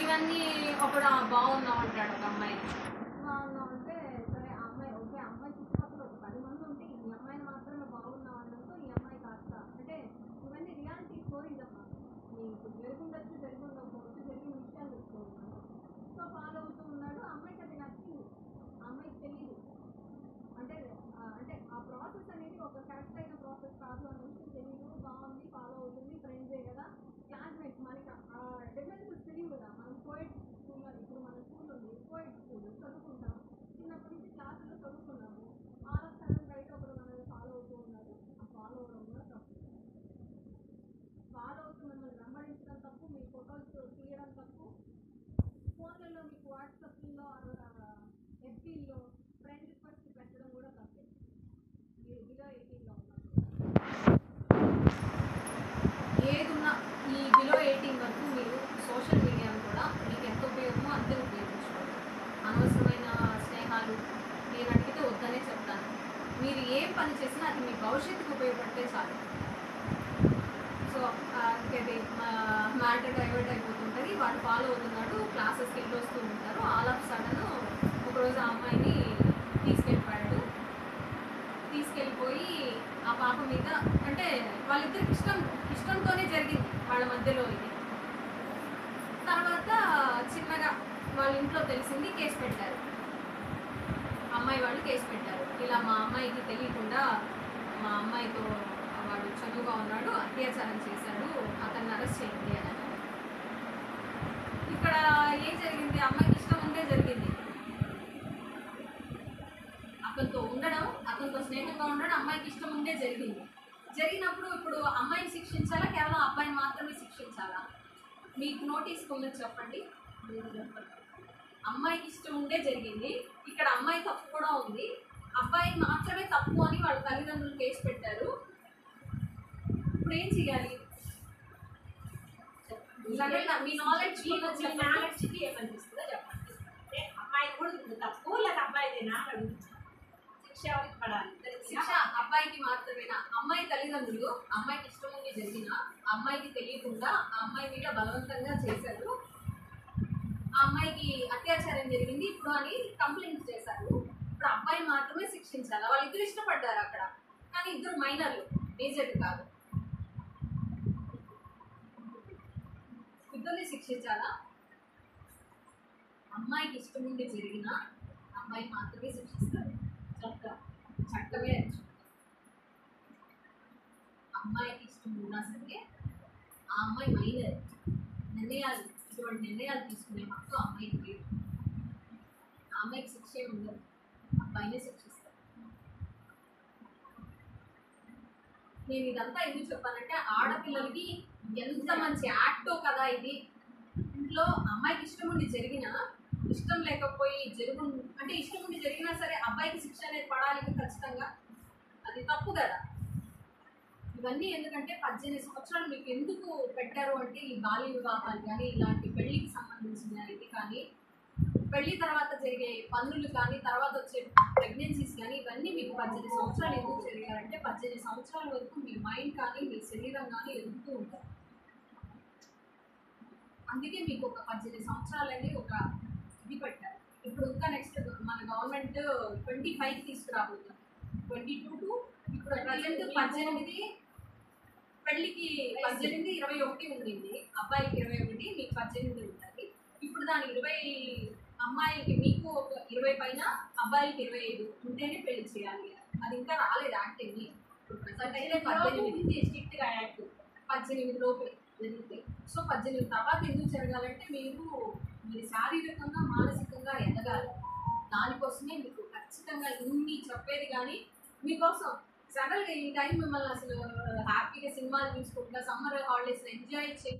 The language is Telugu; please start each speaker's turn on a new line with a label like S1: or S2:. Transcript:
S1: ఇవన్నీ ఒకడు బాగున్నావు అంటాడు ఒక అమ్మాయి. బాగున్నావు అంటే సరే ఆ అమ్మాయి ఓకే, అమ్మాయి చుట్టుపక్కల ఒక 10 మంది ఉంటే ఈ అమ్మాయిని మాత్రమే బాగున్నావు అనడంతో ఈ అమ్మాయి కాస్త అంటే ఇవన్నీ రియాలిటీ స్టోరీస్ అమ్మా. మీకు జరుగుండొచ్చు, జరుగుండకపోవచ్చు, జరిగిన విషయాలు చెప్తున్నాను. సో ఫాలో అవుతూ ఉన్నాడు. ఆ అమ్మాయికి అది నచ్చింది, ఆ అమ్మాయికి తెలియదు. అంటే అంటే ఆ ప్రాసెస్ అనేది ఒక కరెక్ట్ అయిన ప్రాసెస్ కాదు అన్న విషయం తెలియదు. బాగుంది, ఫాలో అవుతుంది, ఫ్రెండ్సే కదా, క్లాస్మేట్స్. మనకి ఆ డిఫరెన్సెస్ తెలియదు కదా. మనం కోయిడ్ స్కూల్లో, ఇప్పుడు మన స్కూల్ ఉంది కోయిడ్ స్కూల్, చదువుకుంటాం చిన్నప్పటి నుంచి క్లాసుల్లో చదువుకున్నాము. ఆల్ ఆఫ్ సడన్ బయట ఒకరు మనల్ని ఫాలో అవుతూ ఉన్నారు. ఆ ఫాలో అవడం కూడా తప్పు. ఫాలో అవుతూ మిమ్మల్ని వెంబడించడం తప్పు, మీ ఫొటోస్ తీయడం తప్పు, ఫోన్లలో మీకు వాట్సాప్లో ఎఫ్బీలో ఫ్రెండ్ రిక్వెస్ట్ పెట్టడం కూడా తప్పే. మీరు బిలో 18లో ఉన్నారు. ఏదున్నా ఈ బిలో 18 వరకు మీరు సోషల్ మీడియాను కూడా మీకు ఎంత ఉపయోగమో అంతే ఉపయోగించుకోండి. అనవసరమైన స్నేహాలు నేను అడిగితే వద్దనే చెప్తాను. మీరు ఏం పని చేసినా అది మీ భవిష్యత్తుకు ఉపయోగపడితే చాలు. సో అది మ్యాటర్ డైవర్ట్ అయిపోతుంటుంది. వాడు ఫాలో అవుతున్నాడు, క్లాసెస్కి వెళ్ళి వస్తూ ఉంటారు. ఆల్ ఆఫ్ సడన్ ఒకరోజు ఆ అమ్మాయిని తీసుకెళ్ళిపోయాడు. తీసుకెళ్ళిపోయి ఆ పాప మీద అంటే వాళ్ళిద్దరికి ఇష్టంతోనే జరిగింది వాళ్ళ మధ్యలో ఇది. తర్వాత చిన్నగా వాళ్ళ ఇంట్లో తెలిసింది, కేసు పెట్టారు. అమ్మాయి వాళ్ళు కేసు పెట్టారు. ఇలా మా అమ్మాయికి తెలియకుండా మా అమ్మాయితో వాడు చదువుగా ఉన్నాడు, అత్యాచారం చేశాడు, అతన్ని అరెస్ట్ చేయండి అని. ఇక్కడ ఏం జరిగింది? అమ్మాయికి ఇష్టం ఉండే జరిగింది. అతనితో ఉండడం, అతనితో స్నేహంగా ఉండడం అమ్మాయికి ఇష్టం ఉండే జరిగింది. జరిగినప్పుడు ఇప్పుడు అమ్మాయిని శిక్షించాలా, కేవలం అబ్బాయిని మాత్రమే శిక్షించాలా? మీకు నోటీస్ ఉన్నది చెప్పండి. అమ్మాయికి ఇష్టం ఉండే జరిగింది. ఇక్కడ అమ్మాయి తప్పు కూడా ఉంది. అబ్బాయి మాత్రమే తప్పు అని వాళ్ళ తల్లిదండ్రులు కేసు పెట్టారు. ఇప్పుడు ఏం చేయాలి? మీ నాలెడ్జ్కి ఏమనిపిస్తుందో చెప్పండి.
S2: అమ్మాయి కూడా తప్పు లేదా అబ్బాయిదేనా శిక్ష ఎవరికి పడాలి?
S1: శిక్ష అబ్బాయికి మాత్రమేనా? అమ్మాయి తల్లిదండ్రులు అమ్మాయికి ఇష్టం ఉండి జరిగిన అమ్మాయికి తెలియకుండా ఆ అమ్మాయి మీద బలవంతంగా చేశారు, ఆ అమ్మాయికి అత్యాచారం జరిగింది ఇప్పుడు అని కంప్లైంట్ చేశారు. ఇప్పుడు అబ్బాయి మాత్రమే శిక్షించాలి. వాళ్ళిద్దరు ఇష్టపడ్డారు అక్కడ, కానీ ఇద్దరు మైనర్లు, మేజర్ కాదు. ఇద్దరిని శిక్షించాలా? అమ్మాయికి ఇష్టం ఉండి జరిగిన అమ్మాయి మాత్రమే శిక్షిస్తారు. చట్టమే. అమ్మాయికి ఇష్టం ఉన్నా సరే ఆ అమ్మాయి మైనర్, ఇటువంటి నిర్ణయాలు తీసుకునే హక్కు అమ్మాయికి లేదు. ఆ అమ్మాయికి శిక్షే ఉండదు, అబ్బాయినే శిక్షిస్తారు. నేను ఇదంతా ఎందుకు చెప్పానంటే ఆడపిల్లలకి ఎంత మంచి యాక్టో కదా ఇది. ఇంట్లో అమ్మాయికి ఇష్టం ఉండి జరిగినా, ఇష్టం లేకపోయి అంటే ఇష్టం ఉండి జరిగినా సరే అబ్బాయికి శిక్ష అనేది పడాలి ఖచ్చితంగా. అది తప్పు కదా. ఇవన్నీ ఎందుకంటే 18 సంవత్సరాలు మీకు ఎందుకు పెట్టారు అంటే ఈ బాల్య వివాహాలు కానీ, ఇలాంటి పెళ్లికి సంబంధించిన ఇది కానీ, పెళ్లి తర్వాత జరిగే పనులు కానీ, తర్వాత వచ్చే ప్రెగ్నెన్సీస్ కానీ, ఇవన్నీ మీకు 18 సంవత్సరాలు ఎందుకు జరిగారంటే 18 సంవత్సరాల వరకు మీ మైండ్ కానీ మీ శరీరం కానీ ఎదుగుతూ ఉంటారు. అందుకే మీకు ఒక 18 సంవత్సరాలు అనేది ఒక ఇది పెట్టారు. ఇప్పుడు ఇంకా నెక్స్ట్ మన గవర్నమెంట్ 25 తీసుకురాబోతుంది. 22 టు ఇప్పుడు ప్రజెంట్ 18, పెళ్లికి 18, 21 ఉండింది. అబ్బాయికి 21, మీకు 18 ఉంటుంది. ఇప్పుడు దాని 20, అమ్మాయికి మీకు ఒక 20 పైన, అబ్బాయికి 25 ఉంటేనే పెళ్లి చేయాలి. అది ఇంకా రాలేదు యాక్ట్ ఏమి. ఇప్పుడు ప్రజెంట్ అయితే 18 స్ట్రిక్ట్గా యాక్ట్ 18 లోపే జరుగుతాయి. సో 18 తర్వాత ఎందుకు జరగాలంటే మీరు శారీరకంగా మానసికంగా ఎదగాలి. దానికోసమే మీకు ఖచ్చితంగా ఇన్ని చెప్పేది. కానీ మీకోసం సడన్గా ఈ టైం మిమ్మల్ని అసలు హ్యాపీగా సినిమాలు చూసుకుంటా సమ్మర్ హాలిడేస్ ఎంజాయ్ చేసి